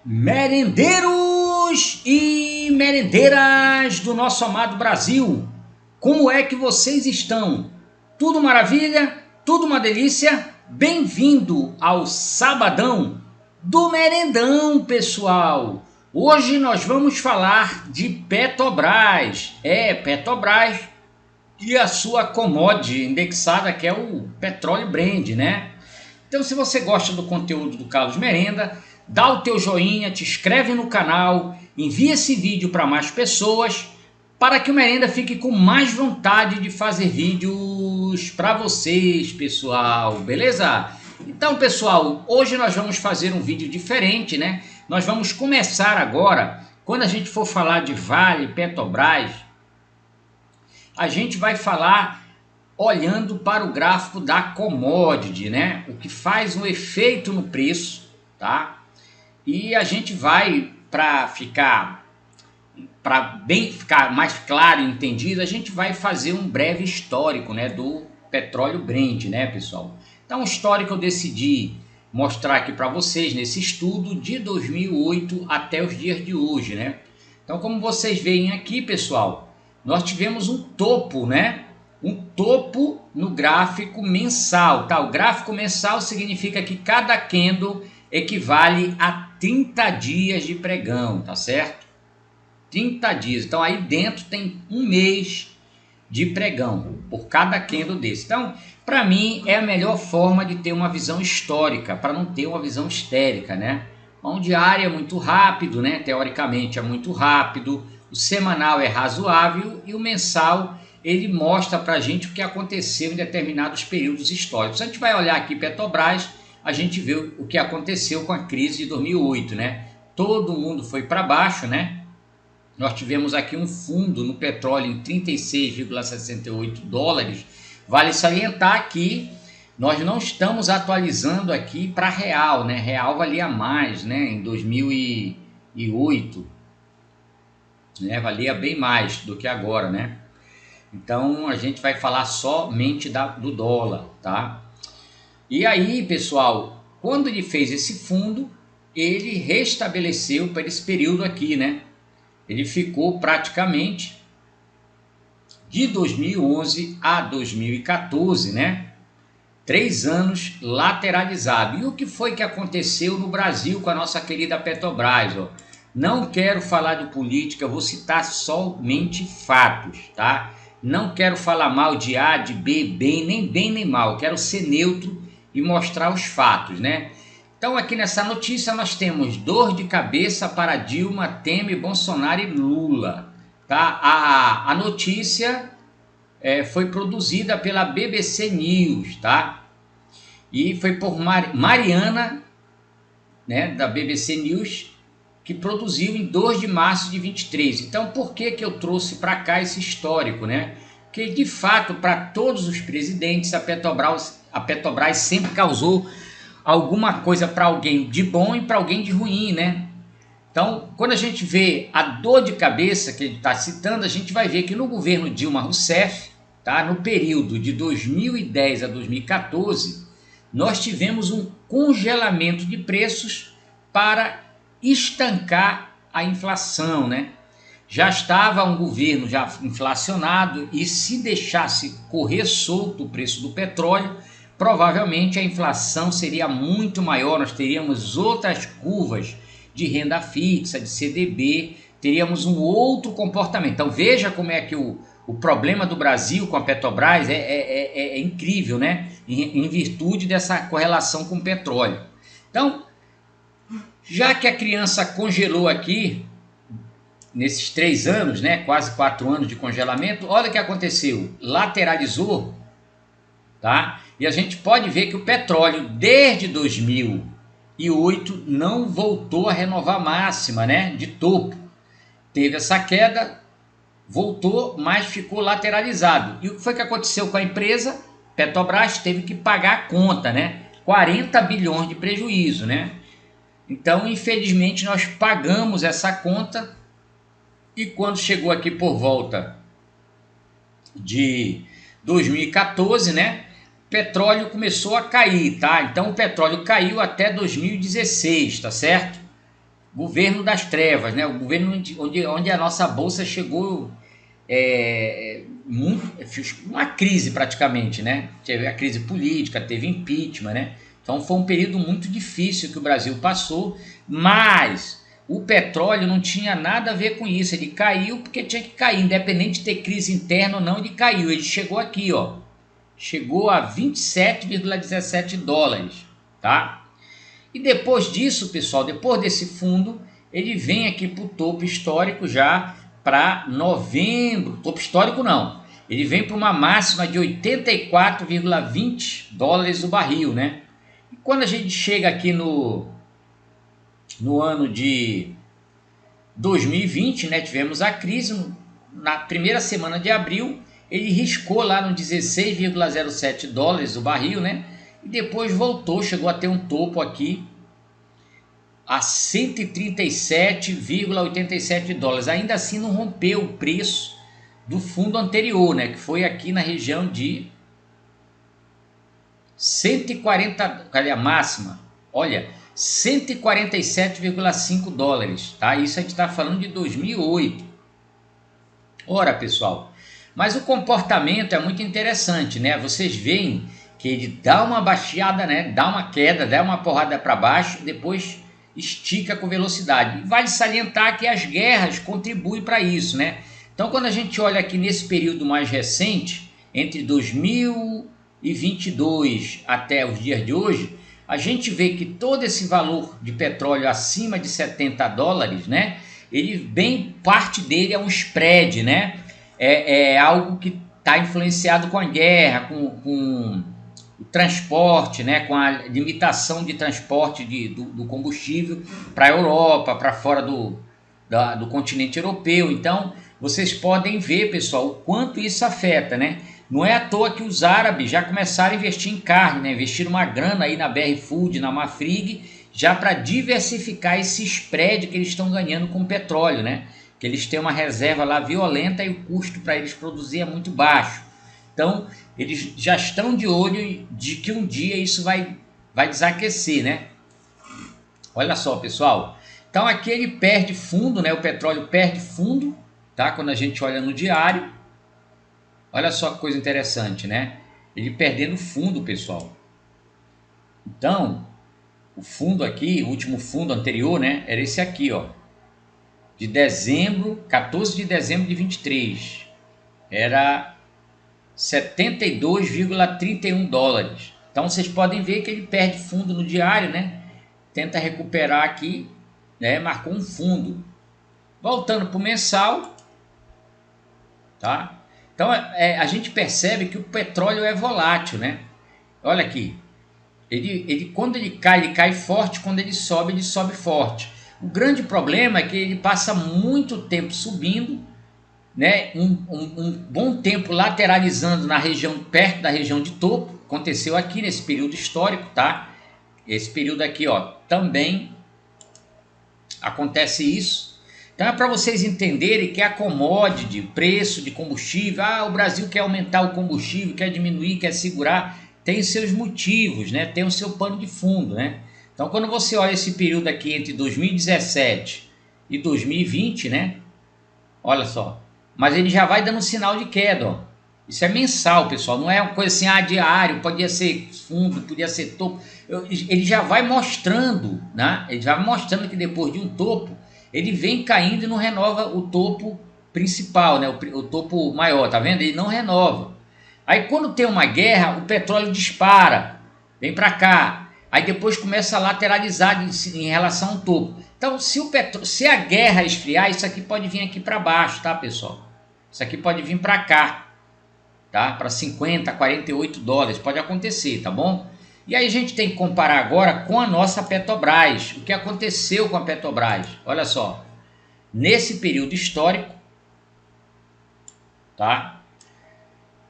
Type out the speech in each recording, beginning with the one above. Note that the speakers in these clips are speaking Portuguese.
Merendeiros e merendeiras do nosso amado Brasil, como é que vocês estão? Tudo maravilha? Tudo uma delícia? Bem-vindo ao Sabadão do Merendão, pessoal! Hoje nós vamos falar de Petrobras. Petrobras e a sua commodity indexada, que é o petróleo Brent, né? Então, se você gosta do conteúdo do Carlos Merenda, dá o teu joinha, te inscreve no canal, envia esse vídeo para mais pessoas, para que o Merenda fique com mais vontade de fazer vídeos para vocês, pessoal, beleza? Então, pessoal, hoje nós vamos fazer um vídeo diferente, né? Nós vamos começar agora, quando a gente for falar de Vale, Petrobras, a gente vai falar olhando para o gráfico da commodity, né? O que faz um efeito no preço, tá? E a gente vai, para ficar mais claro e entendido, a gente vai fazer um breve histórico, né, do petróleo Brent, né, pessoal? Então, o histórico eu decidi mostrar aqui para vocês nesse estudo de 2008 até os dias de hoje, né? Então, como vocês veem aqui, pessoal, nós tivemos um topo, né? Um topo no gráfico mensal, tá? O gráfico mensal significa que cada candle equivale a 30 dias de pregão, tá certo? 30 dias. Então aí dentro tem um mês de pregão por cada candle desse. Então, para mim é a melhor forma de ter uma visão histórica, para não ter uma visão histérica, né? O diário é muito rápido, né? Teoricamente é muito rápido. O semanal é razoável e o mensal ele mostra para a gente o que aconteceu em determinados períodos históricos. A gente vai olhar aqui Petrobras, a gente vê o que aconteceu com a crise de 2008, né? Todo mundo foi para baixo, né? Nós tivemos aqui um fundo no petróleo em 36,68 dólares. Vale salientar que nós não estamos atualizando aqui para real, né? Real valia mais, né? Em 2008, né? Valia bem mais do que agora, né? Então a gente vai falar somente do dólar, tá? E aí, pessoal, quando ele fez esse fundo, ele restabeleceu para esse período aqui, né? Ele ficou praticamente de 2011 a 2014, né? 3 anos lateralizado. E o que foi que aconteceu no Brasil com a nossa querida Petrobras, ó? Não quero falar de política, eu vou citar somente fatos, tá? Não quero falar mal de A, de B, nem bem nem mal. Quero ser neutro e mostrar os fatos, né? Então aqui nessa notícia nós temos dor de cabeça para Dilma, Temer, Bolsonaro e Lula, tá? A notícia foi produzida pela BBC News, tá? E foi por Mariana, né, da BBC News, que produziu em 2 de março de 23. Então por que eu trouxe para cá esse histórico, né? Porque de fato para todos os presidentes a Petrobras sempre causou alguma coisa para alguém de bom e para alguém de ruim, né? Então, quando a gente vê a dor de cabeça que ele está citando, a gente vai ver que no governo Dilma Rousseff, tá? No período de 2010 a 2014, nós tivemos um congelamento de preços para estancar a inflação, né? Já estava um governo já inflacionado e se deixasse correr solto o preço do petróleo, provavelmente a inflação seria muito maior, nós teríamos outras curvas de renda fixa, de CDB, teríamos um outro comportamento. Então veja como é que o problema do Brasil com a Petrobras é incrível, né? Em virtude dessa correlação com o petróleo. Então, já que a criança congelou aqui, nesses 3 anos, né, quase 4 anos de congelamento, olha o que aconteceu, lateralizou, tá? E a gente pode ver que o petróleo, desde 2008, não voltou a renovar máxima, né, de topo. Teve essa queda, voltou, mas ficou lateralizado. E o que foi que aconteceu com a empresa? Petrobras teve que pagar a conta, né? 40 bilhões de prejuízo, né? Então, infelizmente, nós pagamos essa conta e quando chegou aqui por volta de 2014, né? Petróleo começou a cair, tá? Então, o petróleo caiu até 2016, tá certo? governo das trevas, né? O governo onde a nossa bolsa chegou uma crise praticamente, né? Teve a crise política, teve impeachment, né? Então foi um período muito difícil que o Brasil passou, mas o petróleo não tinha nada a ver com isso. Ele caiu porque tinha que cair, independente de ter crise interna ou não, ele caiu. Ele chegou aqui, ó, chegou a 27,17 dólares, tá? E depois disso, pessoal, depois desse fundo, ele vem aqui para o topo histórico já para novembro. Topo histórico não, ele vem para uma máxima de 84,20 dólares o barril, né? E quando a gente chega aqui no ano de 2020, né, tivemos a crise, na primeira semana de abril, ele riscou lá no 16,07 dólares o barril, né? E depois voltou, chegou a ter um topo aqui a 137,87 dólares. Ainda assim não rompeu o preço do fundo anterior, né? Que foi aqui na região de 140, cadê a máxima? Olha, 147,5 dólares, tá? Isso a gente está falando de 2008. Ora, pessoal, mas o comportamento é muito interessante, né? Vocês veem que ele dá uma baixada, né? Dá uma queda, dá uma porrada para baixo, depois estica com velocidade. E vale salientar que as guerras contribuem para isso, né? Então, quando a gente olha aqui nesse período mais recente, entre 2022 até os dias de hoje, a gente vê que todo esse valor de petróleo acima de 70 dólares, né? Ele bem parte dele é um spread, né? É algo que está influenciado com a guerra, com o transporte, né? Com a limitação de transporte do combustível para a Europa, para fora do continente europeu. Então, vocês podem ver, pessoal, o quanto isso afeta, né? Não é à toa que os árabes já começaram a investir em carne, né? Investiram uma grana aí na BR Food, na Marfrig, já para diversificar esse spread que eles estão ganhando com o petróleo, né? Que eles têm uma reserva lá violenta e o custo para eles produzir é muito baixo. Então, eles já estão de olho de que um dia isso vai desaquecer, né? Olha só, pessoal. Então, aqui ele perde fundo, né? O petróleo perde fundo, tá? Quando a gente olha no diário. Olha só que coisa interessante, né? Ele perdendo fundo, pessoal. Então, o fundo aqui, o último fundo anterior, né? Era esse aqui, ó. De dezembro, 14 de dezembro de 23. Era 72,31 dólares. Então, vocês podem ver que ele perde fundo no diário, né? Tenta recuperar aqui, né? Marcou um fundo. Voltando para o mensal, tá? Então, a gente percebe que o petróleo é volátil, né? Olha aqui. Quando ele cai forte. Quando ele sobe forte. O grande problema é que ele passa muito tempo subindo, né? Um bom tempo lateralizando na região, perto da região de topo. Aconteceu aqui nesse período histórico, tá? Esse período aqui, ó, também acontece isso. Então é para vocês entenderem que a commodity, o preço de combustível, o Brasil quer aumentar o combustível, quer diminuir, quer segurar, tem seus motivos, né? Tem o seu pano de fundo, né? Então quando você olha esse período aqui entre 2017 e 2020, né? Olha só, mas ele já vai dando sinal de queda, ó. Isso é mensal, pessoal, não é uma coisa assim, diário, podia ser fundo, podia ser topo. Ele já vai mostrando, né? Ele já vai mostrando que depois de um topo, ele vem caindo e não renova o topo principal, né? O topo maior, tá vendo? Ele não renova. Aí quando tem uma guerra, o petróleo dispara, vem para cá. Aí depois começa a lateralizar em relação ao topo. Então, se a guerra esfriar, isso aqui pode vir aqui para baixo, tá, pessoal? Isso aqui pode vir para cá, tá? Para 50, 48 dólares, pode acontecer, tá bom? E aí a gente tem que comparar agora com a nossa Petrobras. O que aconteceu com a Petrobras? Olha só, nesse período histórico, tá?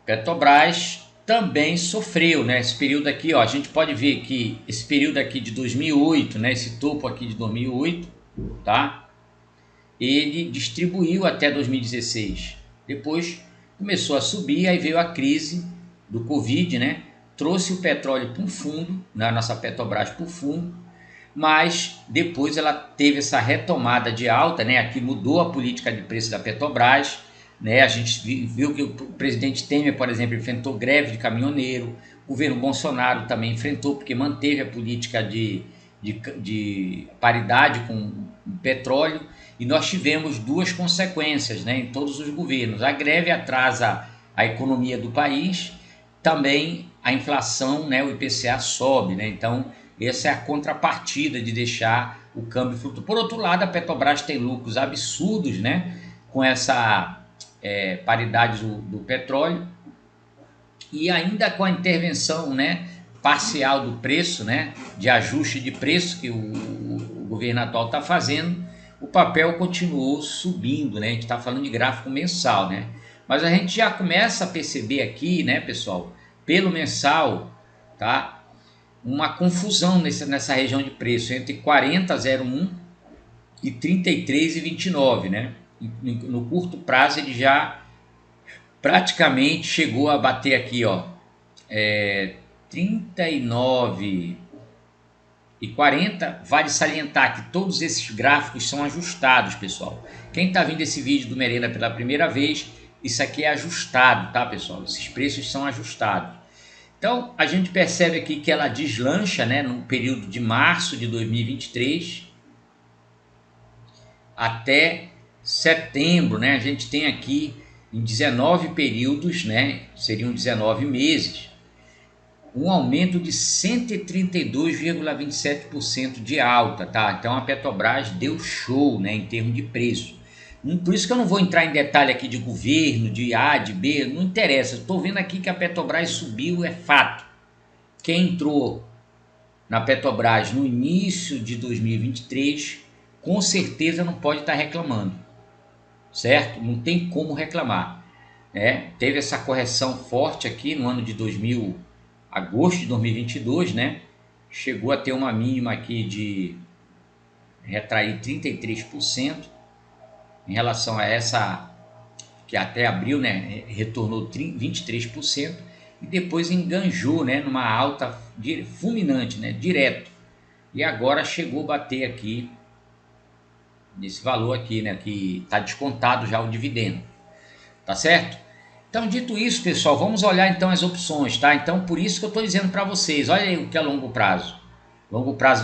Petrobras também sofreu, né? Esse período aqui, ó, a gente pode ver que esse período aqui de 2008, né? Esse topo aqui de 2008, tá? Ele distribuiu até 2016. Depois começou a subir, aí veio a crise do Covid, né? Trouxe o petróleo para um fundo, na nossa Petrobras para o fundo. mas depois ela teve essa retomada de alta, né? Aqui mudou a política de preço da Petrobras, né? A gente viu que o presidente Temer, por exemplo, enfrentou greve de caminhoneiro, o governo Bolsonaro também enfrentou, porque manteve a política de paridade com o petróleo, e nós tivemos duas consequências, né, em todos os governos. A greve atrasa a economia do país, também a inflação, né, o IPCA sobe, né, então essa é a contrapartida de deixar o câmbio flutuar. Por outro lado, a Petrobras tem lucros absurdos, né, com essa paridade do petróleo, e ainda com a intervenção, né, parcial do preço, né, de ajuste de preço que o governo atual está fazendo, o papel continuou subindo, né? A gente está falando de gráfico mensal, né? Mas a gente já começa a perceber aqui, né, pessoal, pelo mensal, tá? Uma confusão nessa região de preço entre 40,01 e 33,29, né? No curto prazo ele já praticamente chegou a bater aqui, ó, 39,40. Vale salientar que todos esses gráficos são ajustados, pessoal. Quem está vendo esse vídeo do Merenda pela primeira vez, isso aqui é ajustado, tá, pessoal? Esses preços são ajustados. Então, a gente percebe aqui que ela deslancha, né, no período de março de 2023 até setembro, né? A gente tem aqui em 19 períodos, né, seriam 19 meses, um aumento de 132,27% de alta, tá? Então a Petrobras deu show, né, em termos de preço. Por isso que eu não vou entrar em detalhe aqui de governo, de A, de B, não interessa. Estou vendo aqui que a Petrobras subiu, é fato. Quem entrou na Petrobras no início de 2023, com certeza não pode estar reclamando, certo? Não tem como reclamar, né? Teve essa correção forte aqui no ano de agosto de 2022, né? Chegou a ter uma mínima aqui de retrair 33% em relação a essa que até abril, né, retornou 23%, e depois enganjou, né, numa alta fulminante, né, direto. E agora chegou a bater aqui nesse valor aqui, né, que está descontado já o dividendo. Tá certo? Então, dito isso, pessoal, vamos olhar então as opções, tá? Então, por isso que eu estou dizendo para vocês, olha aí o que é longo prazo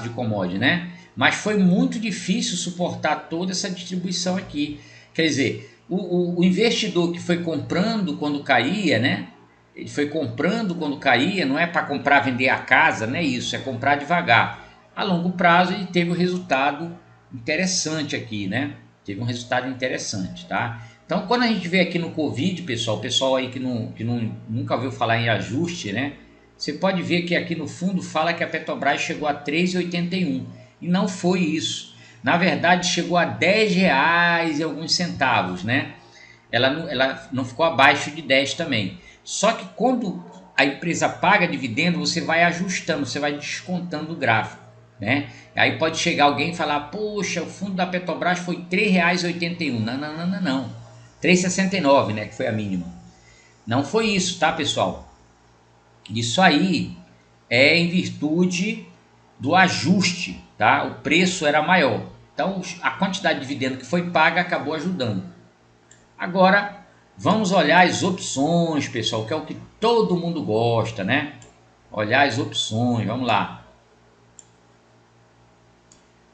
de commodity, né? Mas foi muito difícil suportar toda essa distribuição aqui. Quer dizer, o investidor que foi comprando quando caía, né? Ele foi comprando quando caía, não é para comprar, vender a casa, não é isso, é comprar devagar. A longo prazo ele teve um resultado interessante aqui, né? Teve um resultado interessante, tá? Então, quando a gente vê aqui no Covid, pessoal, o pessoal aí que nunca ouviu falar em ajuste, né? Você pode ver que aqui no fundo fala que a Petrobras chegou a 3,81 e não foi isso. Na verdade, chegou a R$10 e alguns centavos, né? Ela não ficou abaixo de 10 também. Só que quando a empresa paga dividendo, você vai ajustando, você vai descontando o gráfico, né? Aí pode chegar alguém e falar, poxa, o fundo da Petrobras foi R$3,81. Não. 3,69, né, que foi a mínima. Não foi isso, tá, pessoal? Isso aí é em virtude do ajuste, tá? O preço era maior. Então, a quantidade de dividendo que foi paga acabou ajudando. Agora, vamos olhar as opções, pessoal, que é o que todo mundo gosta, né? Olhar as opções, vamos lá.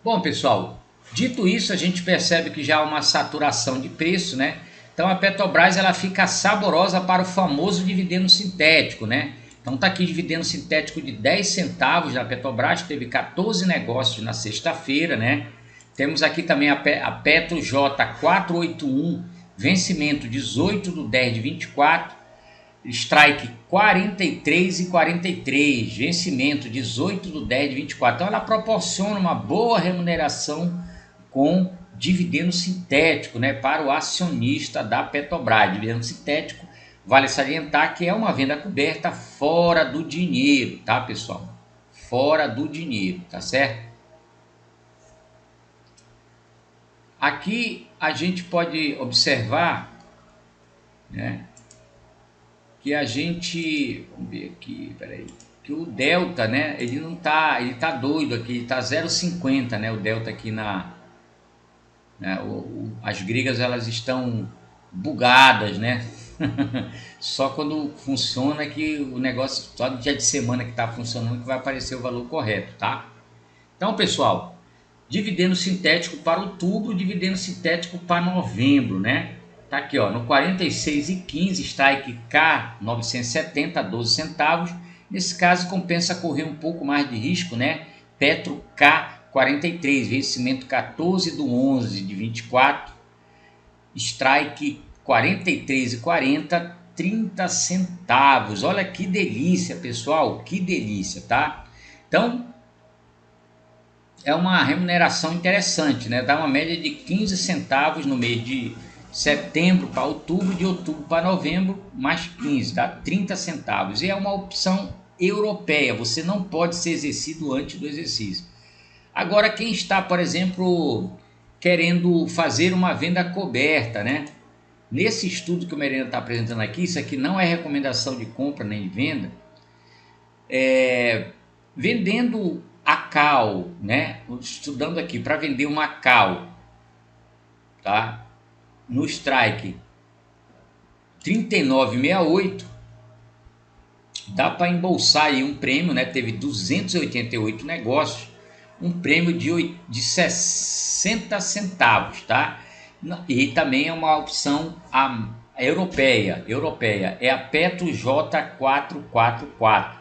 Bom, pessoal, dito isso, a gente percebe que já há uma saturação de preço, né? Então a Petrobras ela fica saborosa para o famoso dividendo sintético, né? Então tá aqui dividendo sintético de 10 centavos da Petrobras, teve 14 negócios na sexta-feira, né? Temos aqui também a Petro J481, vencimento 18/10/24, strike 43,43, vencimento 18/10/24. Então ela proporciona uma boa remuneração com dividendo sintético, né, para o acionista da Petrobras. Dividendo sintético, vale salientar que é uma venda coberta fora do dinheiro, tá, pessoal? Fora do dinheiro, tá certo? Aqui a gente pode observar, né, que a gente, vamos ver aqui, peraí, que o delta, né, ele não tá, ele tá doido aqui, ele tá 0,50, né, o delta aqui né, as gregas elas estão bugadas, né? Só quando funciona que o negócio, só no dia de semana que está funcionando que vai aparecer o valor correto, tá? Então, pessoal, dividendo sintético para outubro, dividendo sintético para novembro, né? Tá aqui, ó, no 46,15, strike K 970 a 12 centavos. Nesse caso, compensa correr um pouco mais de risco, né? Petro K 43, vencimento 14/11 de 24, strike 43,40, 30 centavos. Olha que delícia, pessoal, que delícia, tá? Então, é uma remuneração interessante, né? Dá uma média de 15 centavos no mês de setembro para outubro, de outubro para novembro, mais 15, dá 30 centavos. E é uma opção europeia, você não pode ser exercido antes do exercício. Agora, quem está, por exemplo, querendo fazer uma venda coberta, né? Nesse estudo que o Merenda está apresentando aqui, isso aqui não é recomendação de compra nem de venda, vendendo a cal, né? Estudando aqui para vender uma cal, tá? No strike 39,68, dá para embolsar aí um prêmio, né? Teve 288 negócios, um prêmio de 60 centavos, tá? E também é uma opção europeia, é a Petro J444,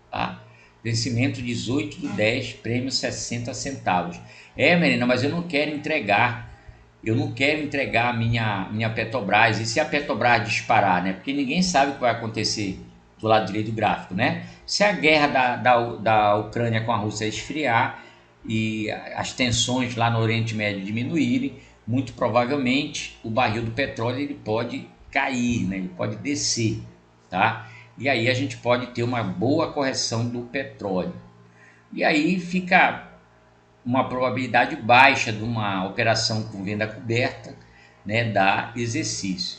tá? Vencimento 18/10, prêmio 60 centavos. Menina, mas eu não quero entregar a minha Petrobras. E se a Petrobras disparar, né? Porque ninguém sabe o que vai acontecer do lado direito do gráfico, né? Se a guerra da Ucrânia com a Rússia esfriar e as tensões lá no Oriente Médio diminuírem, muito provavelmente o barril do petróleo ele pode cair, né? Ele pode descer, tá? E aí a gente pode ter uma boa correção do petróleo. E aí fica uma probabilidade baixa de uma operação com venda coberta, né, dar exercício.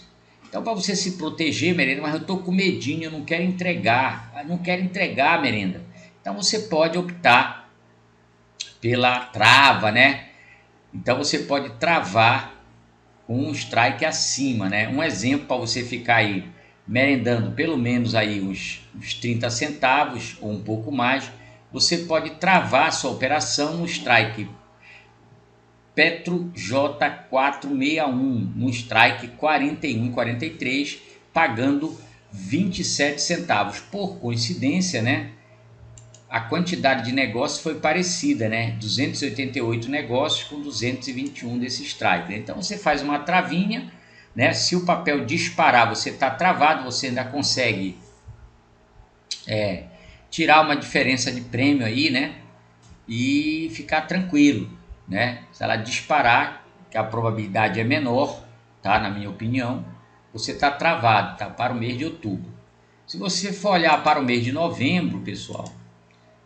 Então, para você se proteger, Merenda, mas eu estou com medinho, eu não quero entregar, Merenda. Então, você pode optar pela trava, né? Então, você pode travar com um strike acima, né? Um exemplo para você ficar aí merendando pelo menos aí uns 30 centavos ou um pouco mais, você pode travar a sua operação no strike Petro J461, no strike 41,43, pagando 27 centavos. Por coincidência, né? A quantidade de negócios foi parecida, né? 288 negócios com 221 desse strike. Então você faz uma travinha, né? Se o papel disparar, você está travado, você ainda consegue tirar uma diferença de prêmio aí, né? E ficar tranquilo, né? Se ela disparar, que a probabilidade é menor, tá? Na minha opinião, você está travado, tá? Para o mês de outubro. Se você for olhar para o mês de novembro, pessoal,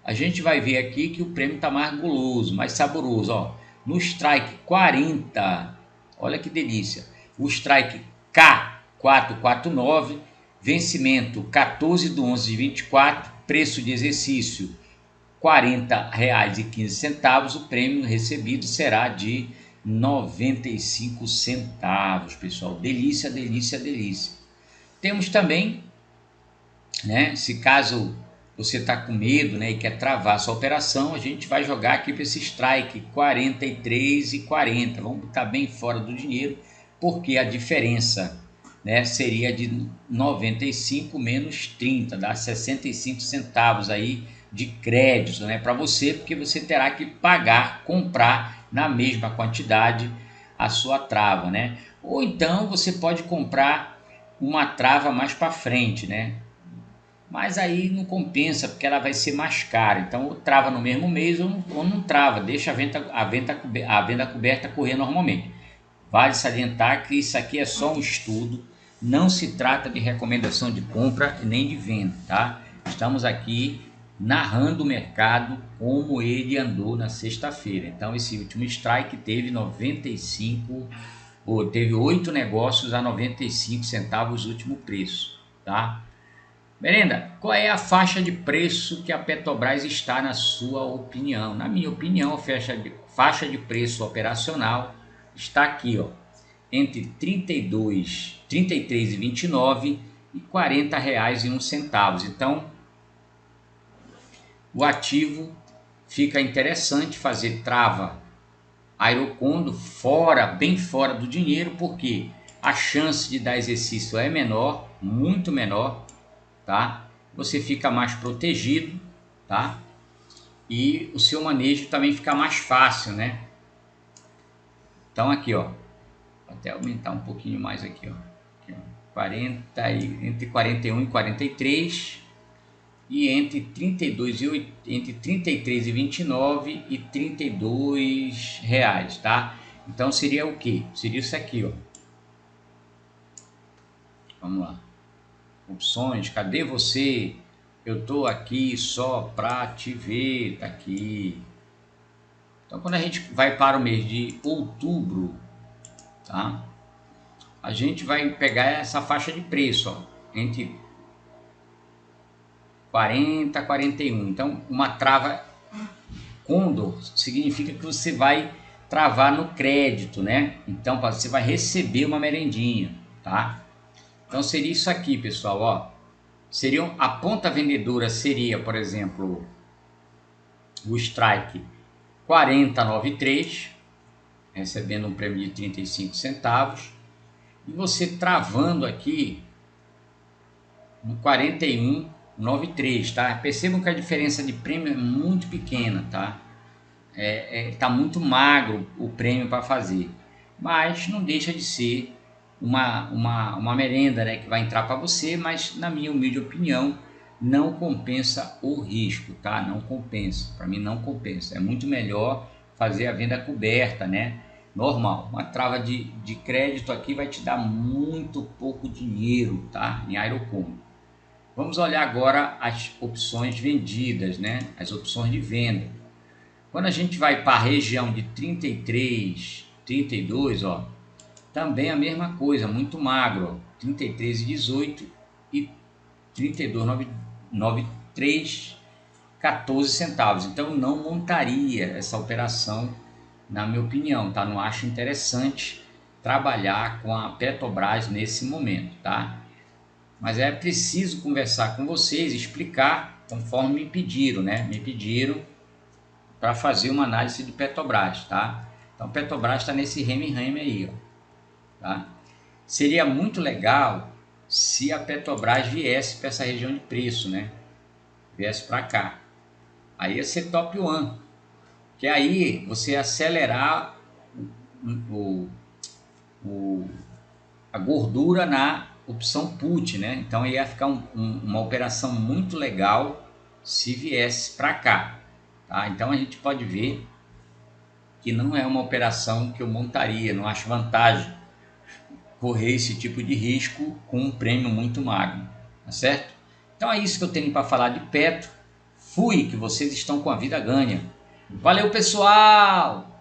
a gente vai ver aqui que o prêmio está mais guloso, mais saboroso, ó. No strike 40, olha que delícia. O strike K449, vencimento 14/11 de 24, preço de exercício R$ 40,15, o prêmio recebido será de 95 centavos, pessoal. Delícia, delícia, delícia. Temos também, né, se caso você está com medo, né, e quer travar a sua operação, a gente vai jogar aqui para esse strike 43,40. Vamos estar bem fora do dinheiro, porque a diferença, né, seria de 95 menos 30, dá 65 centavos aí de crédito, né, para você, porque você terá que comprar na mesma quantidade a sua trava, né? Ou então você pode comprar uma trava mais para frente, né? Mas aí não compensa, porque ela vai ser mais cara. Então, ou trava no mesmo mês ou não trava, deixa a venda coberta correr normalmente. Vale salientar que isso aqui é só um estudo, não se trata de recomendação de compra nem de venda, tá? Estamos aqui narrando o mercado como ele andou na sexta-feira. Então, esse último strike teve 8 negócios a 95 centavos o último preço, tá? Merenda, qual é a faixa de preço que a Petrobras está na sua opinião? Na minha opinião, a faixa de preço operacional está aqui, ó, entre 32, 33,29 e R$ 40,01. Então, o ativo fica interessante fazer trava Aerocondo fora, bem fora do dinheiro, porque a chance de dar exercício é menor, muito menor, tá? Você fica mais protegido, tá? E o seu manejo também fica mais fácil, né? Então aqui, ó, vou até aumentar um pouquinho mais aqui, ó. Aqui, ó, 40 entre 41 e 43 e entre 32 e entre 33 e 29 e R$ 32, tá? Então seria o que? Seria isso aqui, ó. Vamos lá. Opções, cadê você? Eu tô aqui só para te ver, tá aqui. Então quando a gente vai para o mês de outubro, tá? A gente vai pegar essa faixa de preço, ó, entre 40 e 41. Então uma trava Condor significa que você vai travar no crédito, né? Então você vai receber uma merendinha, tá? Então seria isso aqui, pessoal, ó. Seriam, a ponta vendedora seria, por exemplo, o strike 40,93, recebendo um prêmio de 35 centavos, e você travando aqui no 41,93, tá? Percebam que a diferença de prêmio é muito pequena, tá? Tá muito magro o prêmio para fazer, mas não deixa de ser uma merenda, né, que vai entrar para você, mas na minha humilde opinião não compensa o risco, tá? Não compensa, para mim não compensa, é muito melhor fazer a venda coberta, né? Normal, uma trava de crédito aqui vai te dar muito pouco dinheiro, tá? Em Aerocombo. Vamos olhar agora as opções vendidas, né? As opções de venda. Quando a gente vai para a região de 33, 32, ó, também a mesma coisa, muito magro, ó, 33,18 e 32,93, 14 centavos. Então não montaria essa operação, na minha opinião, tá? Não acho interessante trabalhar com a Petrobras nesse momento, tá? Mas é preciso conversar com vocês, explicar conforme me pediram, né? Me pediram para fazer uma análise de Petrobras, tá? Então Petrobras está nesse reme-reme aí, ó, tá? Seria muito legal se a Petrobras viesse para essa região de preço, né? Viesse para cá. Aí ia ser top one, que aí você acelerar o, a gordura na opção put, né? Então ia ficar uma operação muito legal se viesse para cá, tá? Então a gente pode ver que não é uma operação que eu montaria, não acho vantagem correr esse tipo de risco com um prêmio muito magro, tá certo? Então é isso que eu tenho para falar de Petro. Fui, que vocês estão com a vida ganha. Valeu, pessoal!